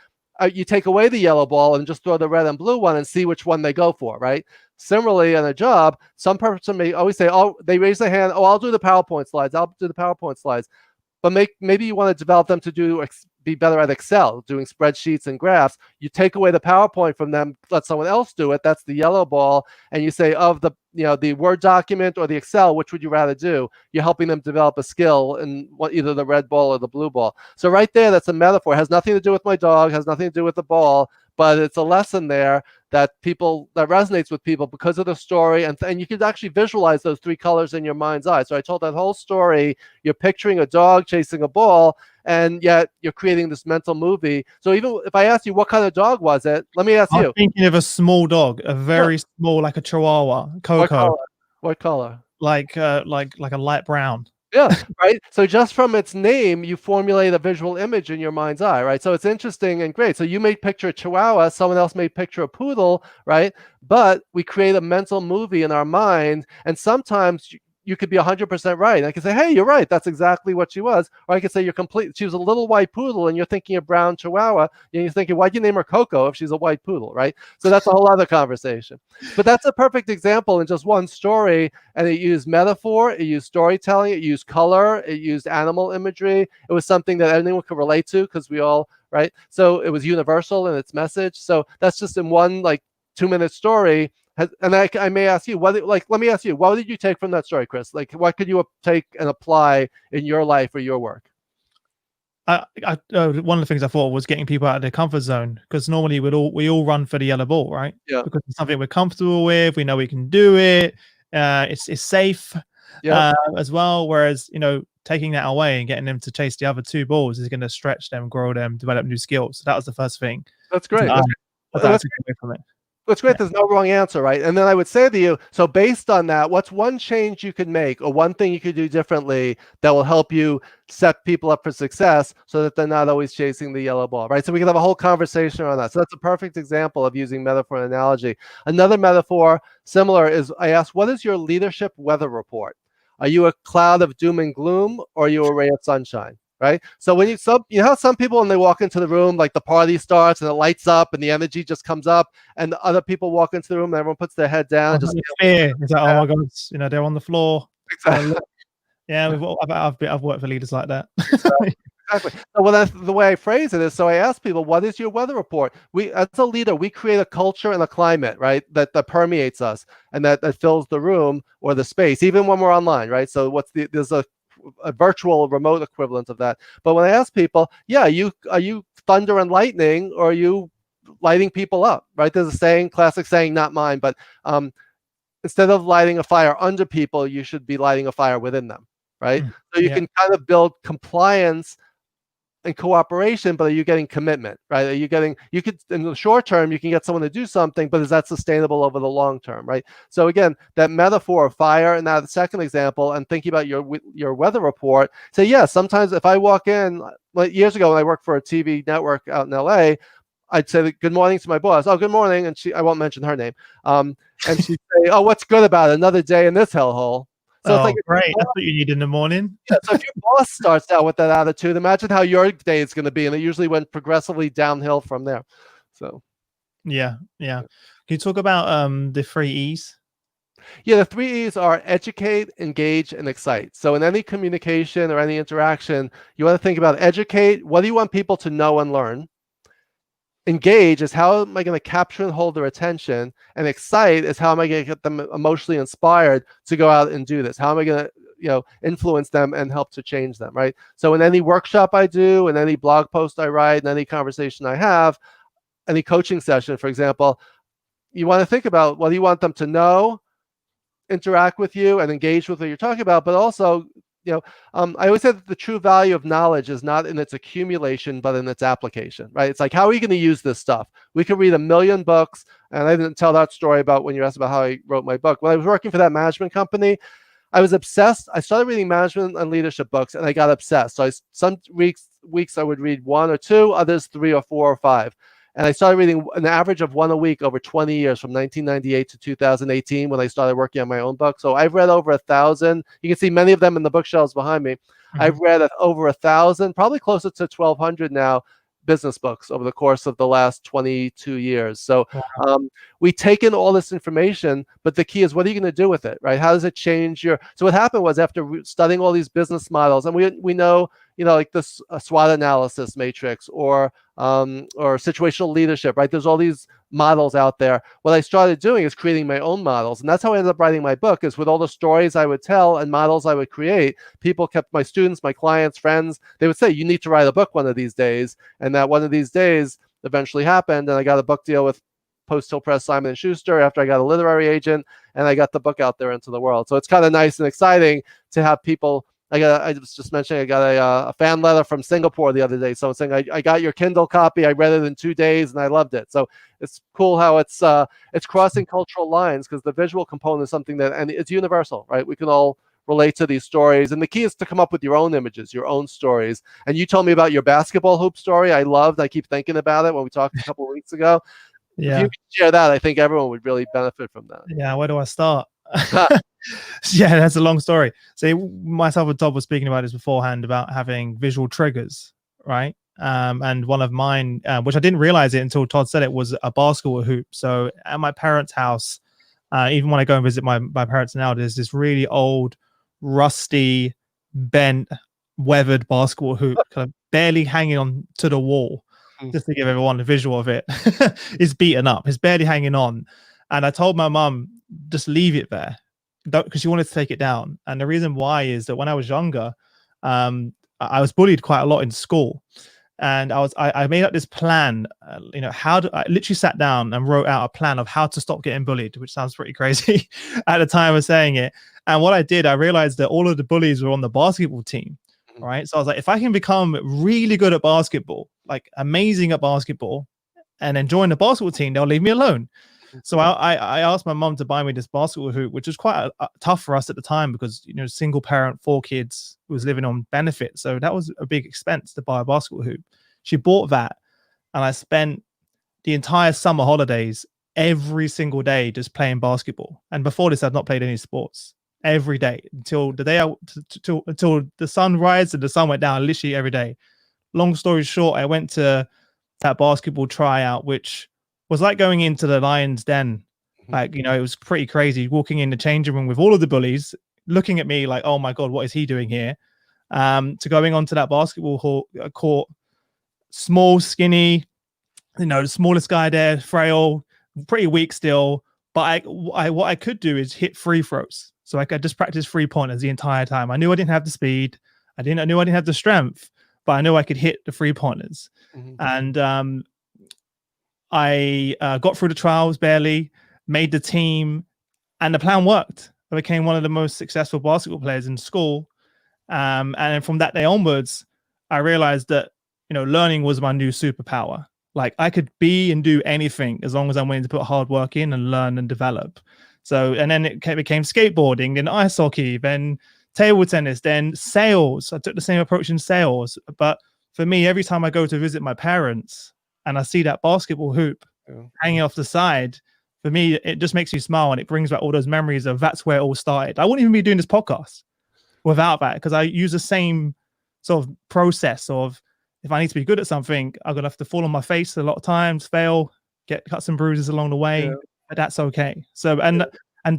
Speaker 2: you take away the yellow ball and just throw the red and blue one and see which one they go for, right? Similarly, in a job, some person may always say, oh, they raise their hand, oh, I'll do the PowerPoint slides. I'll do the PowerPoint slides. But maybe you want to develop them to be better at Excel, doing spreadsheets and graphs. You take away the PowerPoint from them, let someone else do it. That's the yellow ball. And you say, of the Word document or the Excel, which would you rather do? You're helping them develop a skill in either the red ball or the blue ball. So right there, that's a metaphor. It has nothing to do with my dog, has nothing to do with the ball, but it's a lesson there that resonates with people because of the story, and you can actually visualize those 3 colors in your mind's eye. So I told that whole story. You're picturing a dog chasing a ball, and yet you're creating this mental movie. So even if I asked you what kind of dog was it, let me ask you.
Speaker 1: I'm thinking of a small dog, a very small, like a Chihuahua, Coco.
Speaker 2: What color?
Speaker 1: Like a light brown.
Speaker 2: Yeah, right. So just from its name, you formulate a visual image in your mind's eye, right? So it's interesting and great. So you may picture a Chihuahua, someone else may picture a poodle, right? But we create a mental movie in our mind, and sometimes you could be 100% right. I can say, hey, you're right. That's exactly what she was. Or I could say she was a little white poodle, and you're thinking of brown Chihuahua, and you're thinking, why'd you name her Coco if she's a white poodle, right? So that's a whole other conversation. But that's a perfect example in just one story, and it used metaphor, it used storytelling, it used color, it used animal imagery. It was something that anyone could relate to because we all, right? So it was universal in its message. So that's just in one 2-minute story. And I may ask you, let me ask you, what did you take from that story, Chris? What could you take and apply in your life or your work?
Speaker 1: One of the things I thought was getting people out of their comfort zone, because normally we all run for the yellow ball, right?
Speaker 2: Yeah.
Speaker 1: Because it's something we're comfortable with. We know we can do it. It's safe, as well. Whereas taking that away and getting them to chase the other 2 balls is going to stretch them, grow them, develop new skills. So that was the first thing.
Speaker 2: That's great.
Speaker 1: That's great from it.
Speaker 2: That's great. There's no wrong answer, right? And then I would say to you, so based on that, what's one change you could make or one thing you could do differently that will help you set people up for success so that they're not always chasing the yellow ball, right? So we can have a whole conversation on that. So that's a perfect example of using metaphor and analogy. Another metaphor similar is, I asked, what is your leadership weather report? Are you a cloud of doom and gloom, or are you a ray of sunshine? Right. So when you know how some people, when they walk into the room, like the party starts and it lights up and the energy just comes up, and the other people walk into the room and everyone puts their head down.
Speaker 1: It's like, oh my God, they're on the floor.
Speaker 2: Exactly.
Speaker 1: Yeah, I've worked for leaders like that.
Speaker 2: Exactly. So the way I phrase it is, so I ask people, what is your weather report? As a leader, we create a culture and a climate, right, that permeates us and that fills the room or the space, even when we're online, right? So there's a virtual remote equivalent of that. But when I ask people, are you thunder and lightning, or are you lighting people up, right? There's a classic saying, not mine, but instead of lighting a fire under people, you should be lighting a fire within them, right? So you can kind of build compliance and cooperation, but are you getting commitment, right? You could, in the short term, you can get someone to do something, but is that sustainable over the long term, right? So again, that metaphor of fire, and now the second example, and thinking about your weather report, say, sometimes if I walk in, years ago when I worked for a TV network out in LA, I'd say good morning to my boss. Oh, good morning. And I won't mention her name. And she'd say, oh, what's good about it? Another day in this hellhole. So it's
Speaker 1: great. That's what you need in the morning.
Speaker 2: So if your boss starts out with that attitude, imagine how your day is going to be. And it usually went progressively downhill from there. So. Yeah.
Speaker 1: Can you talk about the 3 E's?
Speaker 2: Yeah, the 3 E's are educate, engage, and excite. So in any communication or any interaction, you want to think about educate. What do you want people to know and learn? engage is how am I going to capture and hold their attention, and excite is how am I going to get them emotionally inspired to go out and do this? How am I going to influence them and help to change them, right? So in any workshop I do, in any blog post I write, in any conversation I have, any coaching session, for example, you want to think about what do you want them to know, interact with you, and engage with what you're talking about, but also I always say that the true value of knowledge is not in its accumulation, but in its application, right? It's like, how are you going to use this stuff? We could read 1,000,000 books, and I didn't tell that story about when you asked about how I wrote my book. When I was working for that management company, I was obsessed. I started reading management and leadership books, and I got obsessed. So some weeks I would read 1 or 2, others 3 or 4 or 5. And I started reading an average of 1 a week over 20 years, from 1998 to 2018, when I started working on my own book. So I've read over 1,000. You can see many of them in the bookshelves behind me. Mm-hmm. I've read over 1,000, probably closer to 1,200 now, business books over the course of the last 22 years. So we take in all this information, but the key is, what are you going to do with it, right? How does it change your... So what happened was, after studying all these business models, and we know, like this SWOT analysis matrix, or situational leadership, right? There's all these models out there. What I started doing is creating my own models. And that's how I ended up writing my book, is with all the stories I would tell and models I would create. People kept, my students, my clients, friends, they would say, you need to write a book one of these days. And that one of these days eventually happened. And I got a book deal with Post Hill Press, Simon & Schuster, after I got a literary agent, and I got the book out there into the world. So it's kind of nice and exciting to have people... I was just mentioning, I got a fan letter from Singapore the other day. Someone saying, I got your Kindle copy. I read it in 2 days and I loved it. So it's cool how it's crossing cultural lines, because the visual component is something that, and it's universal, right? We can all relate to these stories. And the key is to come up with your own images, your own stories. And you told me about your basketball hoop story. I loved, I keep thinking about it when we talked a couple of weeks ago.
Speaker 1: Yeah.
Speaker 2: If you could share that, I think everyone would really benefit from that.
Speaker 1: Yeah, where do I start? Yeah, that's a long story. So myself and Todd were speaking about this beforehand, about having visual triggers, right? And one of mine, which I didn't realize it until Todd said it, was a basketball hoop. So at my parents' house, even when I go and visit my parents now, there's this really old, rusty, bent, weathered basketball hoop, kind of barely hanging on to the wall. Just to give everyone a visual of it. It's beaten up. It's barely hanging on. And I told my mum, just leave it there, because she wanted to take it down. And the reason why is that when I was younger, I was bullied quite a lot in school. And I made up this plan, I literally sat down and wrote out a plan of how to stop getting bullied, which sounds pretty crazy at the time of saying it. And what I did, I realized that all of the bullies were on the basketball team. Right. So I was like, if I can become really good at basketball, like amazing at basketball, and then join the basketball team, they'll leave me alone. So I asked my mom to buy me this basketball hoop, which was quite tough for us at the time, because, single parent, 4 kids, was living on benefits. So that was a big expense to buy a basketball hoop. She bought that, and I spent the entire summer holidays every single day just playing basketball. And before this, I'd not played any sports. Every day until the day until the sun rises and the sun went down, literally every day. Long story short, I went to that basketball tryout, which was like going into the lion's den. Like, it was pretty crazy, walking in the changing room with all of the bullies looking at me like, oh my God, what is he doing here? To going onto that basketball court, small, skinny, the smallest guy there, frail, pretty weak still. But what I could do is hit free throws. So I could just practice 3-pointers the entire time. I knew I didn't have the speed. I knew I didn't have the strength, but I knew I could hit the 3-pointers. And I got through the trials barely, made the team, and the plan worked. I became one of the most successful basketball players in school. And then from that day onwards, I realized that, learning was my new superpower. Like, I could be and do anything as long as I'm willing to put hard work in and learn and develop. So, and then it became skateboarding, then ice hockey, then table tennis, then sales. I took the same approach in sales. But for me, every time I go to visit my parents and I see that basketball hoop hanging off the side, for me, it just makes me smile, and it brings back all those memories of that's where it all started. I wouldn't even be doing this podcast without that, because I use the same sort of process of, if I need to be good at something, I'm going to have to fall on my face a lot of times, fail, get cuts and bruises along the way. Yeah. But that's okay. So, and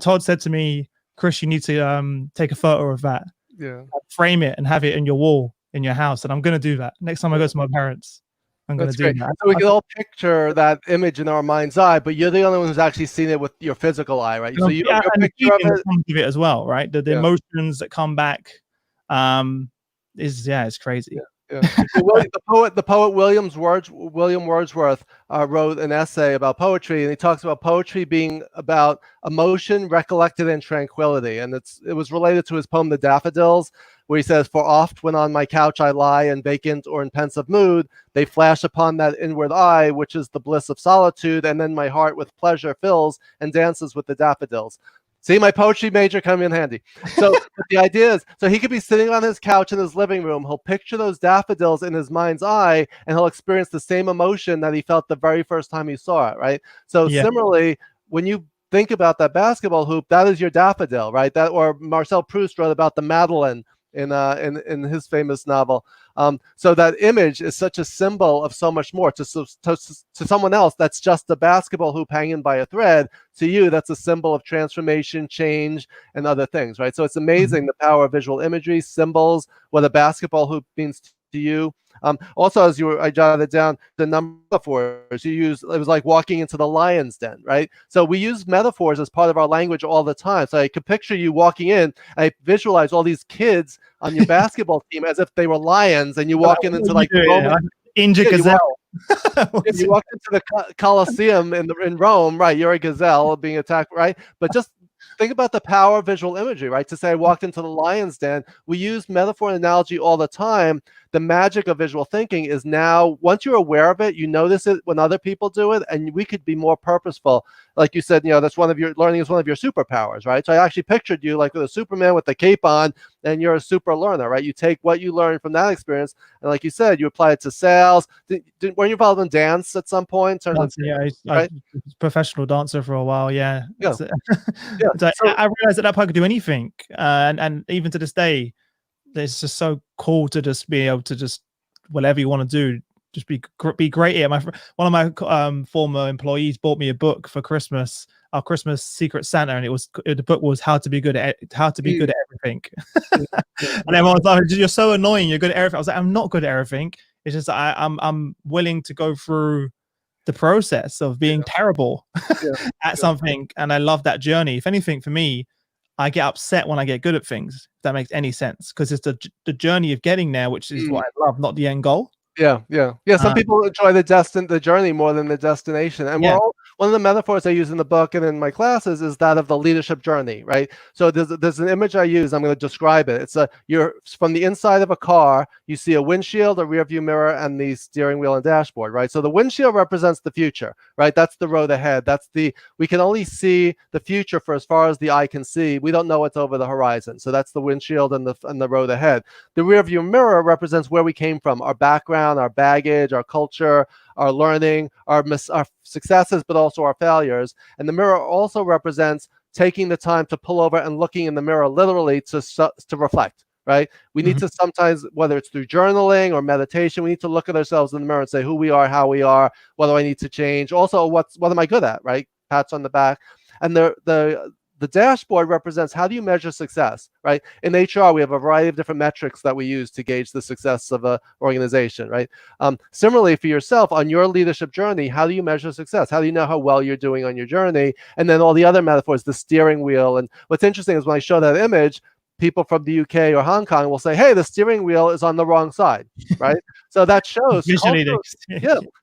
Speaker 1: Todd said to me, Chris, you need to take a photo of that.
Speaker 2: Yeah.
Speaker 1: Frame it and have it in your wall in your house. And I'm going to do that next time I go to my parents. I'm going to
Speaker 2: That's
Speaker 1: do
Speaker 2: great.
Speaker 1: that.
Speaker 2: So we can all picture that image in our mind's eye, but you're the only one who's actually seen it with your physical eye, right? So your
Speaker 1: And the
Speaker 2: picture of
Speaker 1: feeling that
Speaker 2: it.
Speaker 1: comes with it as well, right? The
Speaker 2: Yeah.
Speaker 1: emotions that come back it's crazy.
Speaker 2: Yeah. The poet William Wordsworth wrote an essay about poetry, and he talks about poetry being about emotion recollected in tranquility, and it was related to his poem "The Daffodils," where he says, "For oft when on my couch I lie in vacant or in pensive mood, they flash upon that inward eye, which is the bliss of solitude, and then my heart with pleasure fills and dances with the daffodils." See, my poetry major coming in handy. So but the idea is, so he could be sitting on his couch in his living room. He'll picture those daffodils in his mind's eye, and he'll experience the same emotion that he felt the very first time he saw it, right? So
Speaker 1: Yeah.
Speaker 2: similarly, when you think about that basketball hoop, that is your daffodil, right? That, or Marcel Proust wrote about the Madeleine in his famous novel. So that image is such a symbol of so much more. To someone else, that's just a basketball hoop hanging by a thread. To you, that's a symbol of transformation, change, and other things, right? So it's amazing the power of visual imagery, symbols, what a basketball hoop means to you. Also, I jotted down the number of metaphors you use. It was like walking into the lion's den, right? So we use metaphors as part of our language all the time. So I could picture you walking in. I visualize all these kids on your basketball team as if they were lions, and you walk into like the Roman.
Speaker 1: Inja gazelle.
Speaker 2: If you walked into the Colosseum in Rome, right? You're a gazelle being attacked, right? But just think about the power of visual imagery, right? To say I walked into the lion's den. We use metaphor and analogy all the time. The magic of visual thinking is now, once you're aware of it, you notice it when other people do it, and we could be more purposeful. Like you said, that's learning is one of your superpowers, right? So I actually pictured you like with a Superman with the cape on, and you're a super learner, right? You take what you learn from that experience, and like you said, you apply it to sales. Weren't you involved in dance at some point? I was a
Speaker 1: professional dancer for a while. Yeah.
Speaker 2: Yeah.
Speaker 1: So
Speaker 2: So
Speaker 1: I realized at that point I could do anything, and even to this day, it's just so cool to just be able to just whatever you want to do, just be great at it. One of my former employees bought me a book for Christmas, our Christmas Secret Santa, and the book was how to be good at everything. And everyone was like, "You're so annoying. You're good at everything." I was like, "I'm not good at everything. It's just I'm willing to go through the process of being terrible at something, and I love that journey. If anything, for me, I get upset when I get good at things, if that makes any sense, because it's the journey of getting there, which is what I love, not the end goal.
Speaker 2: Yeah. Some people enjoy the journey more than the destination. And one of the metaphors I use in the book and in my classes is that of the leadership journey, right? So there's an image I use. I'm going to describe it. It's you're from the inside of a car. You see a windshield, a rear view mirror, and the steering wheel and dashboard, right? So the windshield represents the future, right? That's the road ahead. We can only see the future for as far as the eye can see. We don't know what's over the horizon. So that's the windshield and the road ahead. The rear view mirror represents where we came from, our background, our baggage, our culture, our learning, our successes, but also our failures. And the mirror also represents taking the time to pull over and looking in the mirror literally to reflect, right? We need to sometimes, whether it's through journaling or meditation, we need to look at ourselves in the mirror and say who we are, how we are, what do I need to change? Also, what am I good at, right? Pats on the back. And the dashboard represents how do you measure success, right? In HR, we have a variety of different metrics that we use to gauge the success of an organization, right? Similarly, for yourself, on your leadership journey, how do you measure success? How do you know how well you're doing on your journey? And then all the other metaphors, the steering wheel. And what's interesting is when I show that image, people from the UK or Hong Kong will say, hey, the steering wheel is on the wrong side, right? So that shows
Speaker 1: visually.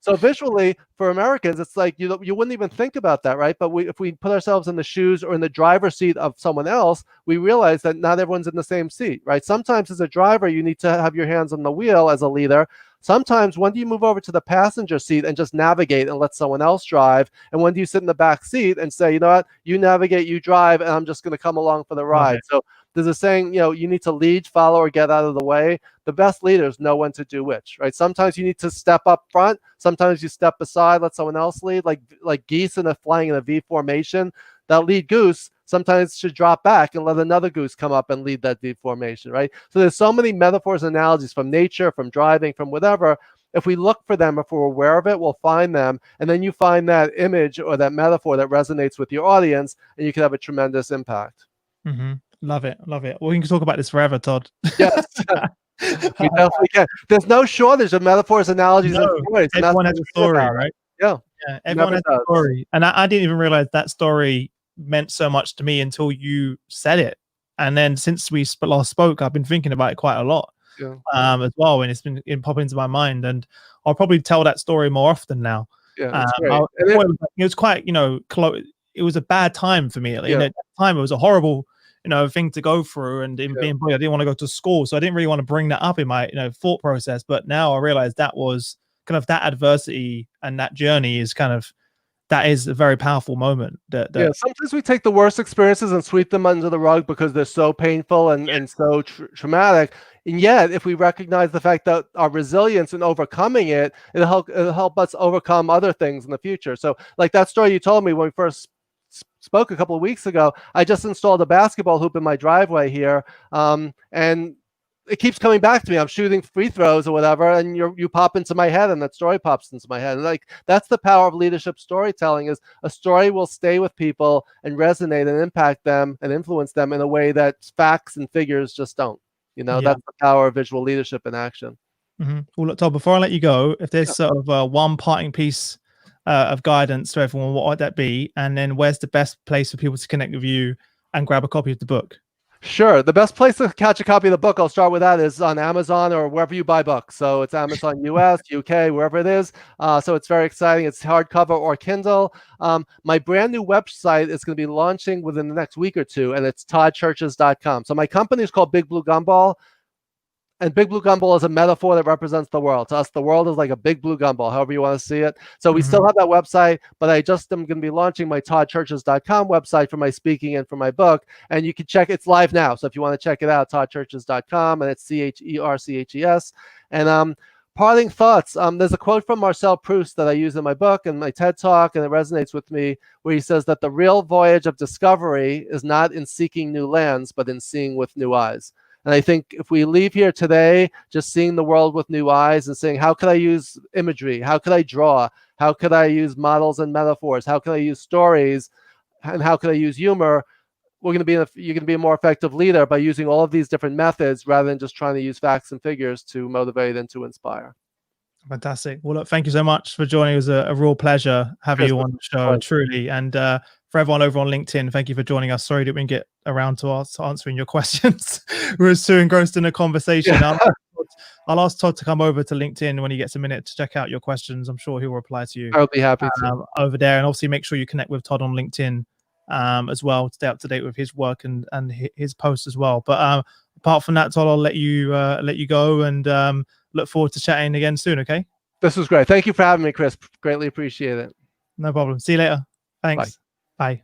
Speaker 2: So visually for Americans, it's like you wouldn't even think about that, right? But if we put ourselves in the shoes or in the driver's seat of someone else, we realize that not everyone's in the same seat, right? Sometimes as a driver, you need to have your hands on the wheel as a leader. Sometimes when do you move over to the passenger seat and just navigate and let someone else drive? And when do you sit in the back seat and say, you know what, you navigate, you drive, and I'm just going to come along for the ride. So there's a saying, you need to lead, follow, or get out of the way. The best leaders know when to do which, right? Sometimes you need to step up front. Sometimes you step aside, let someone else lead, like geese flying in a V formation. That lead goose sometimes should drop back and let another goose come up and lead that V formation, right? So there's so many metaphors and analogies from nature, from driving, from whatever. If we look for them, if we're aware of it, we'll find them. And then you find that image or that metaphor that resonates with your audience, and you can have a tremendous impact.
Speaker 1: Love it. Well, we can talk about this forever, Todd.
Speaker 2: Yes. We definitely can. There's no shortage of metaphors, analogies, and
Speaker 1: No,
Speaker 2: stories. And that's
Speaker 1: everyone
Speaker 2: the
Speaker 1: has a
Speaker 2: great thing
Speaker 1: story,
Speaker 2: about it.
Speaker 1: right?
Speaker 2: Yeah,
Speaker 1: Yeah, everyone
Speaker 2: never
Speaker 1: has a
Speaker 2: does.
Speaker 1: story, and I didn't even realize that story meant so much to me until you said it. And then since we last spoke, I've been thinking about it quite a lot,
Speaker 2: Yeah,
Speaker 1: as well, and it's been popping into my mind. And I'll probably tell that story more often now.
Speaker 2: yeah,
Speaker 1: I
Speaker 2: it's great.
Speaker 1: thought
Speaker 2: And
Speaker 1: it was quite, it was a bad time for me.
Speaker 2: yeah,
Speaker 1: At the time, it was a horrible, thing to go through. And in
Speaker 2: yeah.
Speaker 1: being bullied, I didn't want to go to school, so I didn't really want to bring that up in my, thought process. But now I realize that was kind of that adversity and that journey is that is a very powerful moment.
Speaker 2: Yeah, sometimes we take the worst experiences and sweep them under the rug because they're so painful and so traumatic. And yet, if we recognize the fact that our resilience in overcoming it, it'll help us overcome other things in the future. So, like that story you told me when we first spoke a couple of weeks ago, I just installed a basketball hoop in my driveway here, and it keeps coming back to me. I'm shooting free throws or whatever, and you pop into my head, and that story pops into my head. And like that's the power of leadership storytelling: is a story will stay with people and resonate and impact them and influence them in a way that facts and figures just don't.
Speaker 1: Yeah.
Speaker 2: That's the power of visual leadership in action.
Speaker 1: Well, look, Todd, before I let you go, if there's sort of one parting piece of guidance to everyone, what would that be? And then where's the best place for people to connect with you and grab a copy of the book?
Speaker 2: Sure. The best place to catch a copy of the book, I'll start with that, is on Amazon or wherever you buy books. So it's Amazon US, UK, wherever it is. So it's very exciting. It's hardcover or Kindle. My brand new website is going to be launching within the next week or two, and it's toddcherches.com. So my company is called BigBlueGumball. And Big Blue Gumball is a metaphor that represents the world. To us, the world is like a big blue gumball, however you want to see it. So we still have that website, but I just am going to be launching my toddcherches.com website for my speaking and for my book. And you can check, it's live now. So if you want to check it out, toddcherches.com, and it's CHERCHES. And parting thoughts, there's a quote from Marcel Proust that I use in my book and my TED Talk, and it resonates with me, where he says that the real voyage of discovery is not in seeking new lands, but in seeing with new eyes. And I think if we leave here today just seeing the world with new eyes and saying, how could I use imagery? How could I draw? How could I use models and metaphors? How can I use stories? And how could I use humor? You're going to be a more effective leader by using all of these different methods rather than just trying to use facts and figures to motivate and to inspire.
Speaker 1: Fantastic. Well, look, thank you so much for joining. It was a real pleasure having you on the show, truly. And for everyone over on LinkedIn, thank you for joining us. Sorry that we didn't get around to answering your questions. We were so engrossed in the conversation. Yeah. I'll ask Todd to come over to LinkedIn when he gets a minute to check out your questions. I'm sure he'll reply to you.
Speaker 2: I'll be happy to.
Speaker 1: Over there. And obviously make sure you connect with Todd on LinkedIn as well to stay up to date with his work and his posts as well. But apart from that, Todd, I'll let you go and look forward to chatting again soon. Okay.
Speaker 2: This was great. Thank you for having me, Chris. Greatly appreciate it.
Speaker 1: No problem. See you later. Thanks.
Speaker 2: Bye.
Speaker 1: Bye.